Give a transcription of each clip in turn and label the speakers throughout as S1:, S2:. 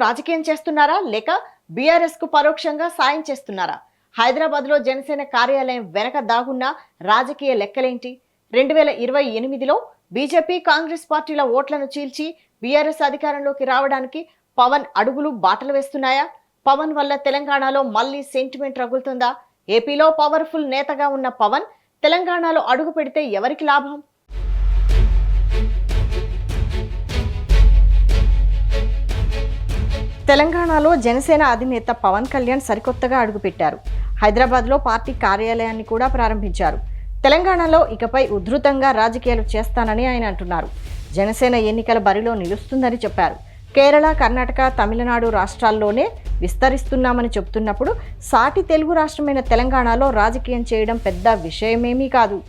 S1: రాజకీయం చేస్తున్నారా లేక బీఆర్ఎస్ కు పరోక్షంగా సాయం చేస్తున్నారా? హైదరాబాద్ లో జనసేన కార్యాలయం వెనక దాగున్న రాజకీయ లెక్కలేంటి? 2028లో బీజేపీ కాంగ్రెస్ పార్టీల ఓట్లను చీల్చి బీఆర్ఎస్ అధికారంలోకి రావడానికి పవన్ అడుగులు బాటలు వేస్తున్నాయా? పవన్ వల్ల తెలంగాణలో మళ్లీ సెంటిమెంట్ రగులుతుందా? ఏపీలో పవర్ఫుల్ నేతగా ఉన్న పవన్ తెలంగాణలో అడుగు పెడితే ఎవరికి లాభం? తెలంగాణలో జనసేన అధినేత పవన్ కళ్యాణ్ సరికొత్తగా అడుగుపెట్టారు. హైదరాబాద్లో పార్టీ కార్యాలయాన్ని కూడా ప్రారంభించారు. తెలంగాణలో ఇకపై ఉధృతంగా రాజకీయాలు చేస్తానని ఆయన అంటున్నారు. జనసేన ఎన్నికల బరిలో నిలుస్తుందని చెప్పారు. కేరళ, కర్ణాటక, తమిళనాడు రాష్ట్రాల్లోనే విస్తరిస్తున్నామని చెబుతున్నప్పుడు సాటి తెలుగు రాష్ట్రమైన తెలంగాణలో రాజకీయం చేయడం పెద్ద విషయమేమీ కాదు.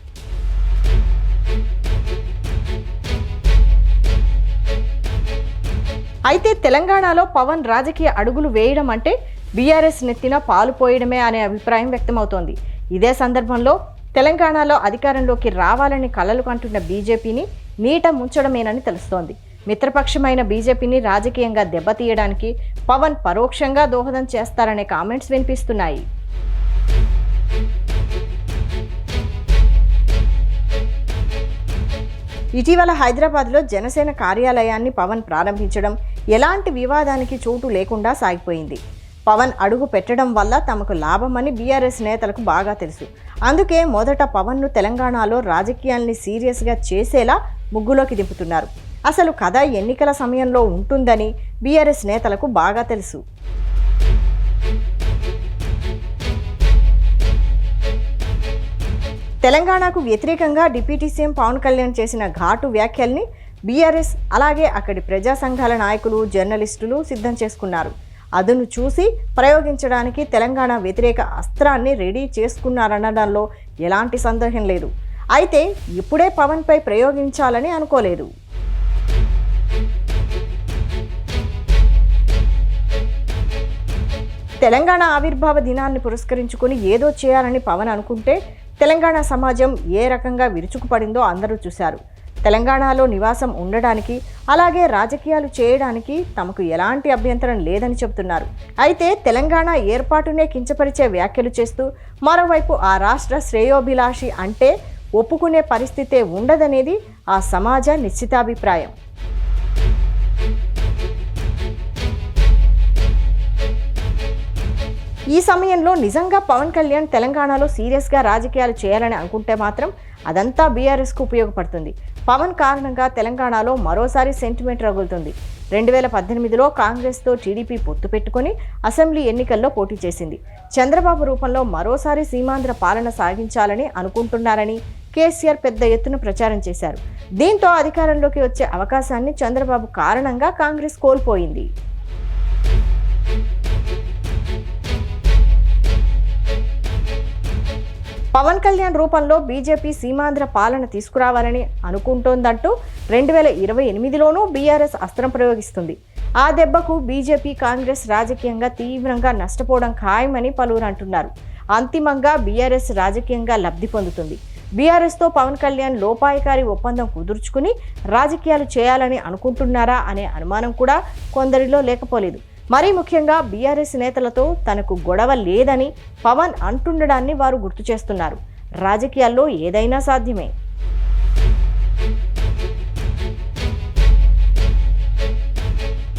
S1: అయితే తెలంగాణలో పవన్ రాజకీయ అడుగులు వేయడం అంటే బీఆర్ఎస్ నెత్తిన పాలు పోయడమే అనే అభిప్రాయం వ్యక్తమవుతోంది. ఇదే సందర్భంలో తెలంగాణలో అధికారంలోకి రావాలని కలలు కంటున్న బీజేపీని నీట ముంచడమేనని తెలుస్తోంది. మిత్రపక్షమైన బీజేపీని రాజకీయంగా దెబ్బతీయడానికి పవన్ పరోక్షంగా దోహదం చేస్తారనే కామెంట్స్ వినిపిస్తున్నాయి. ఇటీవల హైదరాబాద్లో జనసేన కార్యాలయాన్ని పవన్ ప్రారంభించడం ఎలాంటి వివాదానికి చోటు లేకుండా సాగిపోయింది. పవన్ అడుగు పెట్టడం వల్ల తమకు లాభమని బీఆర్ఎస్ నేతలకు బాగా తెలుసు. అందుకే మొదట పవన్ను తెలంగాణలో రాజకీయాల్ని సీరియస్గా చేసేలా ముగ్గులోకి దింపుతున్నారు. అసలు కథ ఎన్నికల సమయంలో ఉంటుందని బీఆర్ఎస్ నేతలకు బాగా తెలుసు. తెలంగాణకు వ్యతిరేకంగా డిప్యూటీ సీఎం పవన్ కళ్యాణ్ చేసిన ఘాటు వ్యాఖ్యల్ని బీఆర్ఎస్ అలాగే అక్కడి ప్రజా సంఘాల నాయకులు, జర్నలిస్టులు సిద్ధం చేసుకున్నారు. అదును చూసి ప్రయోగించడానికి తెలంగాణ వ్యతిరేక అస్త్రాన్ని రెడీ చేసుకున్నారనడంలో ఎలాంటి సందేహం లేదు. అయితే ఇప్పుడే పవన్పై ప్రయోగించాలని అనుకోలేదు. తెలంగాణ ఆవిర్భావ దినాన్ని పురస్కరించుకుని ఏదో చేయాలని పవన్ అనుకుంటే తెలంగాణ సమాజం ఏ రకంగా విరుచుకుపడిందో అందరూ చూశారు. తెలంగాణలో నివాసం ఉండడానికి అలాగే రాజకీయాలు చేయడానికి తమకు ఎలాంటి అభ్యంతరం లేదని చెబుతున్నారు. అయితే తెలంగాణ ఏర్పాటునే కించపరిచే వ్యాఖ్యలు చేస్తూ మరోవైపు ఆ రాష్ట్ర శ్రేయోభిలాషి అంటే ఒప్పుకునే పరిస్థితే ఉండదనేది ఆ సమాజ నిశ్చితాభిప్రాయం. ఈ సమయంలో నిజంగా పవన్ కళ్యాణ్ తెలంగాణలో సీరియస్గా రాజకీయాలు చేయాలని అనుకుంటే మాత్రం అదంతా బీఆర్ఎస్కు ఉపయోగపడుతుంది. పవన్ కారణంగా తెలంగాణలో మరోసారి సెంటిమెంట్ రగులుతుంది. 2018లో కాంగ్రెస్తో టీడీపీ పొత్తు పెట్టుకుని అసెంబ్లీ ఎన్నికల్లో పోటీ చేసింది. చంద్రబాబు రూపంలో మరోసారి సీమాంధ్ర పాలన సాగించాలని అనుకుంటున్నారని కేసీఆర్ పెద్ద ఎత్తున ప్రచారం చేశారు. దీంతో అధికారంలోకి వచ్చే అవకాశాన్ని చంద్రబాబు కారణంగా కాంగ్రెస్ కోల్పోయింది. పవన్ కళ్యాణ్ రూపంలో బీజేపీ సీమాంధ్ర పాలన తీసుకురావాలని అనుకుంటోందంటూ 2028లోనూ బీఆర్ఎస్ అస్త్రం ప్రయోగిస్తుంది. ఆ దెబ్బకు బీజేపీ, కాంగ్రెస్ రాజకీయంగా తీవ్రంగా నష్టపోవడం ఖాయమని పలువురు అంటున్నారు. అంతిమంగా బీఆర్ఎస్ రాజకీయంగా లబ్ధి పొందుతుంది. బీఆర్ఎస్తో పవన్ కళ్యాణ్ లోపాయకారి ఒప్పందం కుదుర్చుకుని రాజకీయాలు చేయాలని అనుకుంటున్నారా అనే అనుమానం కూడా కొందరిలో లేకపోలేదు. మరీ ముఖ్యంగా బీఆర్ఎస్ నేతలతో తనకు గొడవ లేదని పవన్ అంటుండడాన్ని వారు గుర్తు చేస్తున్నారు. రాజకీయాల్లో ఏదైనా సాధ్యమే.